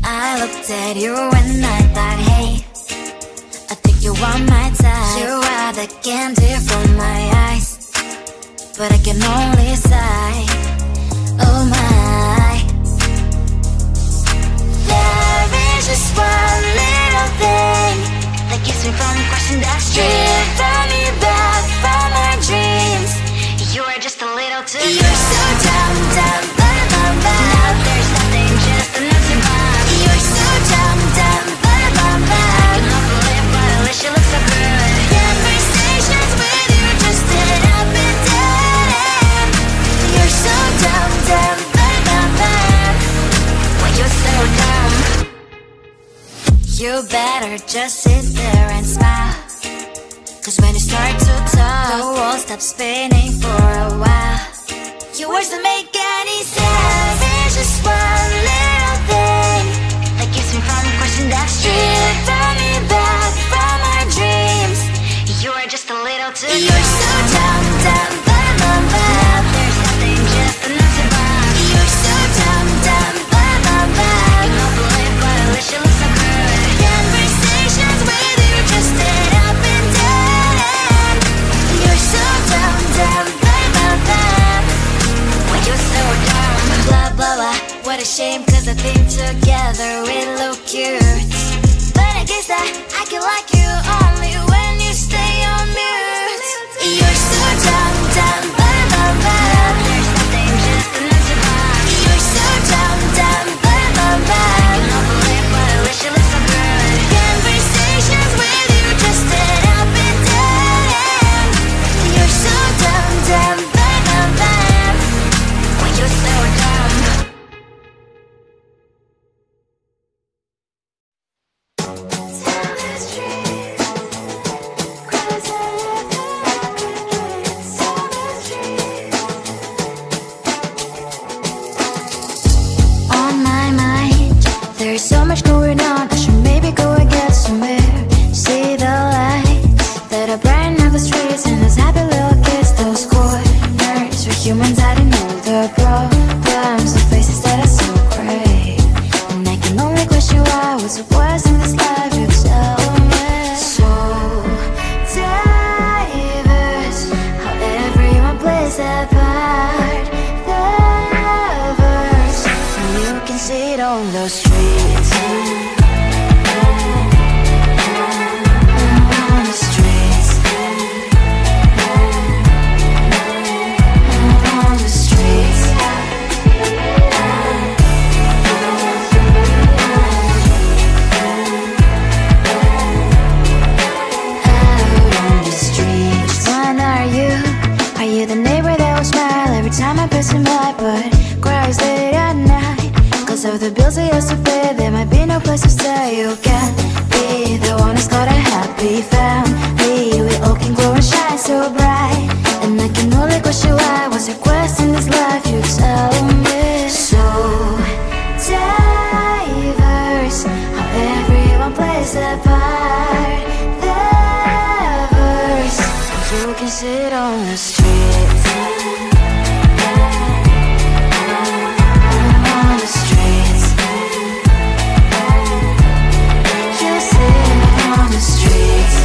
I looked at you and I thought, hey, I think you are my type. You are the candy from my eyes, but I can only sigh, oh my. There is just one little thing that keeps me from crossing that street. Drive me back from my dreams. You are just a little too good. You're so dumb, dumb, bum, bum, bum. Now there's nothing, just enough to buy. You're so dumb, dumb, bum, bum, bum. I cannot believe, but at least you look so good. Conversations with you just end up in dead end. You're so dumb, dumb, bum, bum, bum. When you're so dumb, you better just sit there and smile. Cause when you start to talk, the world stops spinning for a while. Your words don't make any sense. There's just one little thing that keeps me from crossing that street. Turn me back from our dreams. You are just a little too good. You're so dumb, dumb, bum, bum, bum. There's nothing, just enough to buy. You're so dumb, dumb, bum, bum, bum. I cannot believe, but at least you look so good. Conversations with you just end up in dead end. You're so dumb, dumb, bum, bum, bum. When you're so dumb, blah, blah, blah. What a shame, cause I think together we look cute. But I guess that I can like you only when you stay on mute. You're so dumb, dumb, bum, bum, bum. There's nothing, just enough to buy. You're so dumb, dumb, bum, bum, bum. I cannot believe, but at least you look so good. Conversations with you just end up in dead end. You're so dumb, dumb, bum, bum, bum. When you're so dumb. On my mind, there's so much going on. I should maybe go and get somewhere. See the lights that are brighten up the streets, and those happy little kids, those corners where humans hiding all the problems, the faces that are so gray. And I can only question why what's the worst in this life. You tell me. So diverse, how everyone plays their part. The verse, and you can see it on the streets. On the streets. On the streets. Out on the streets. When are you? Are you the neighbor that will smile every time I pass him by, but cries late at night? Cause of the bills I used to pay, there might be no place to stay. You can be the one who's got a happy family. We all can glow and shine so bright. And I can only question why. What's your quest in this life? You tell me. So diverse, how everyone plays their part. The verse, you can sit on the streets. On the streets. You sit on the streets.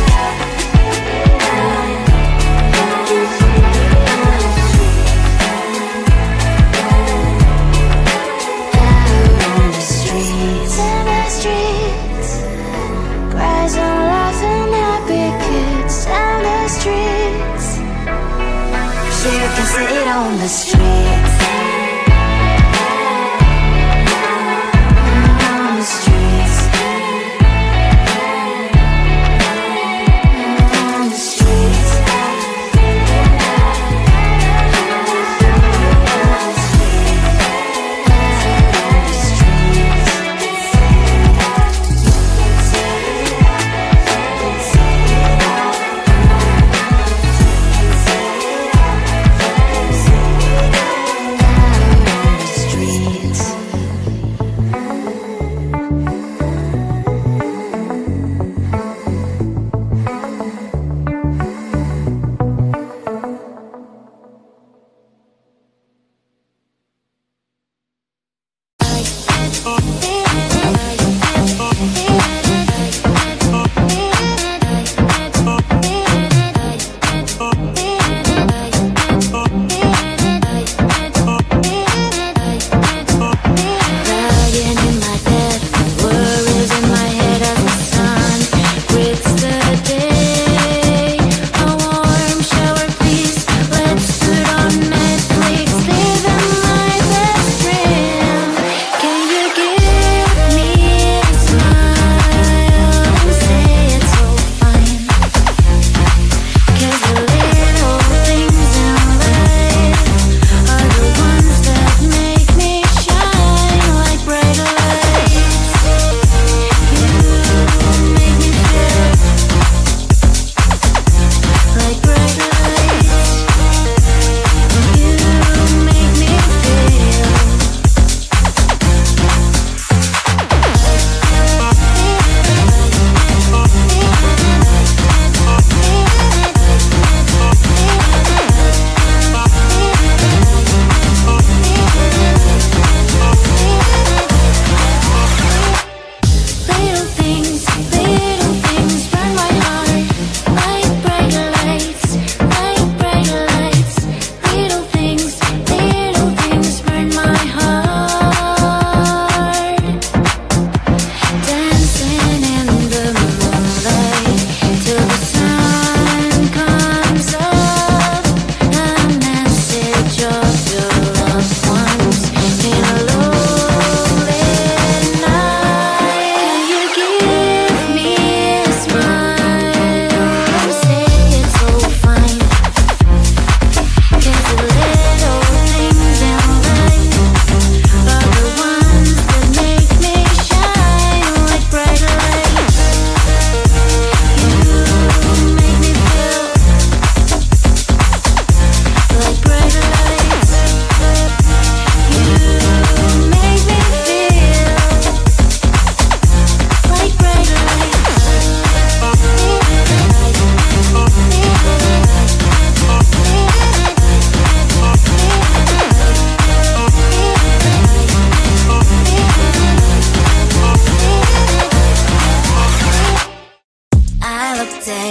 Out on the streets. In the streets. Cries and laughing happy kids. On the streets. You can see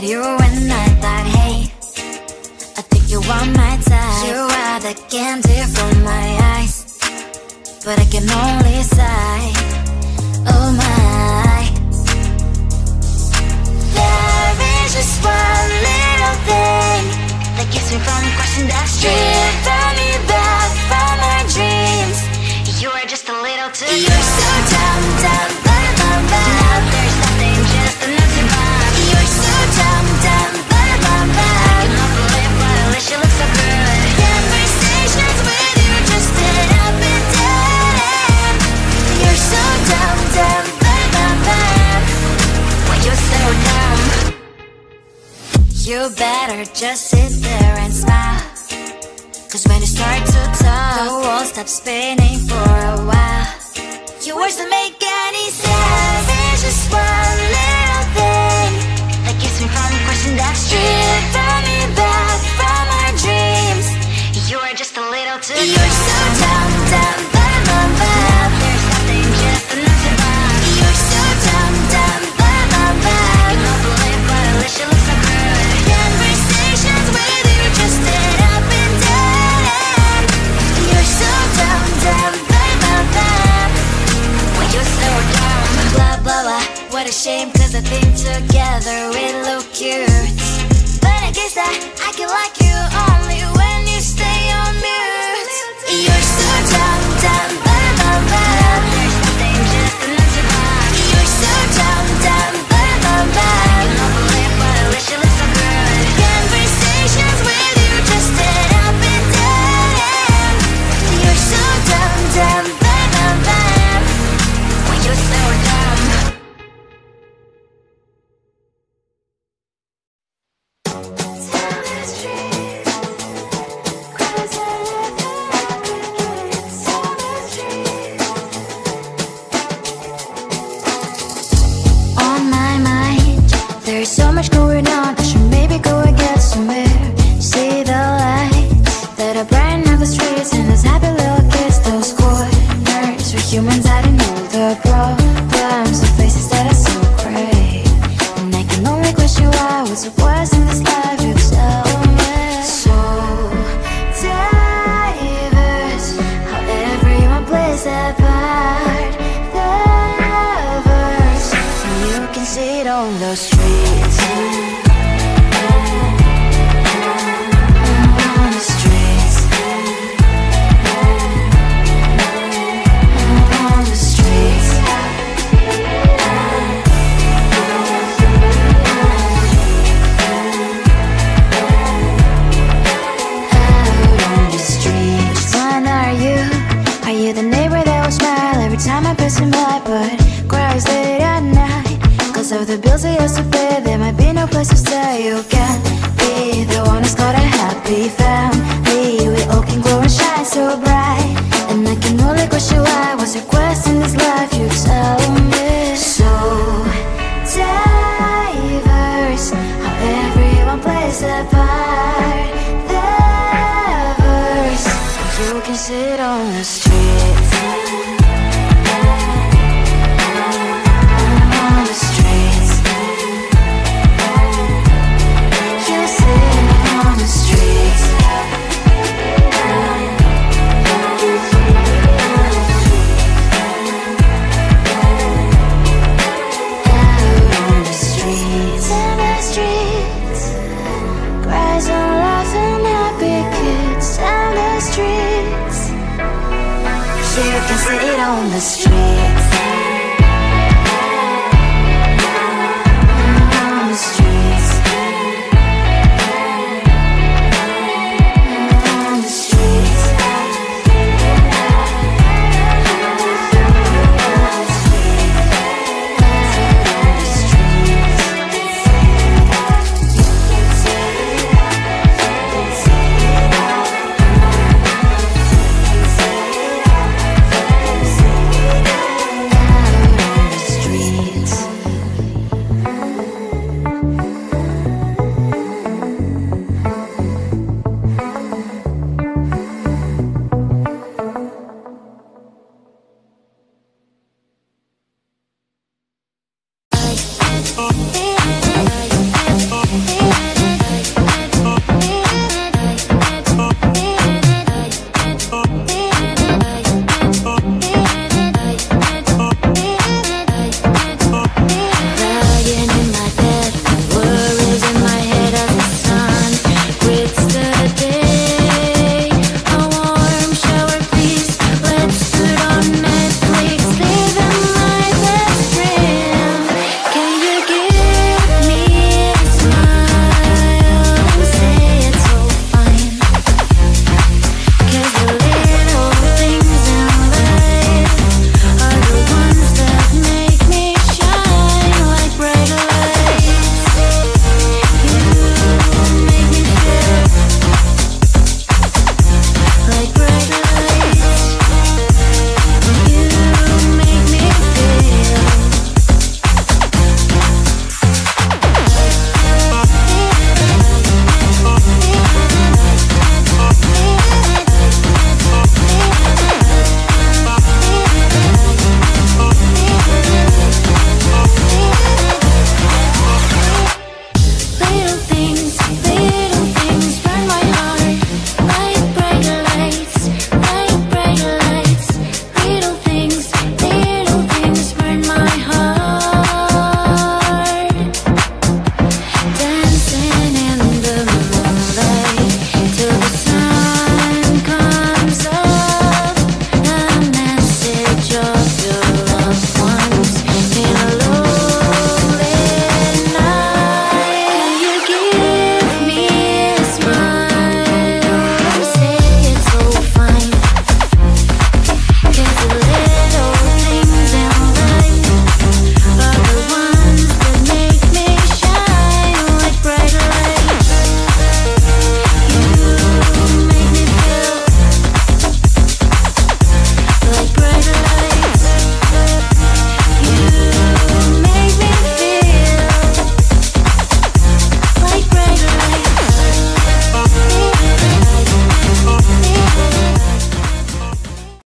met you and I thought, hey, I think you are my type. You are the candy from my eyes, but I can only sigh, oh my. There is just one little thing that keeps me from crossing that street, driven me back from my dreams. You are just a little too good. You're so dumb, dumb, bum, bum, bum. Now there's nothing, just enough to bomb. You're so dumb, dumb, bum, bum, bum. I cannot believe what at least you look so good. Conversations with you just end up in dead end. You're so dumb, dumb, bum, bum, bum. Why you so dumb? You better just sit there and smile, 'cause when you start to talk, the world stops spinning for a while. Your words don't make any sense. There's just one little thing that keeps me from crossing that street, driven me back from my dreams. You are just a little too good. You're so dumb, dumb, bum, bum, bum. There's nothing, just enough to bomb. You're so dumb, dumb, bum, bum, bum. I cannot believe what at least you look so good. Conversations with you just end up in dead end. You're so dumb, dumb, bum, bum, bum. Why you so dumb? Blah, blah, blah. What a shame, 'cause I think together we look cute. But I guess that I can like you only when you stay on mute. You're so dumb, dumb, bum, bum, bum. There's nothing, just enough to bomb. You're so dumb, dumb, bum, bum, bum. I cannot believe what at least you look so good. Conversations with you just end up in dead end. You're so dumb, dumb, bum, bum, bum. Why you so dumb? On my mind, there's so much going on. I should maybe go and get some air. See the lights that are brighten up the streets, and those happy little kids, those corners where humans hiding all the problems, the faces that are so gray. And I can only question why, what's the worst in this life, you tell me. So diverse, how everyone plays their part. The verse, and you can see it on the streets. On the streets. On the streets. Out on the streets. When are you? Are you the neighbor that will smile every time I pass him by, but cries late at night? 'Cause of the bills I used to pay, there might be no place to stay. You can't be the one who's got a happy family. We all can glow and shine so bright, and I can only question why, what's your quest in this life, you tell me. So diverse, how everyone plays their part. The verse, you can sit on the streets. On the streets. You sit on the streets. Out on the streets. In the streets. Cries and laughing happy kids. Down the streets. You can sit on the streets. On the streets. On the streets.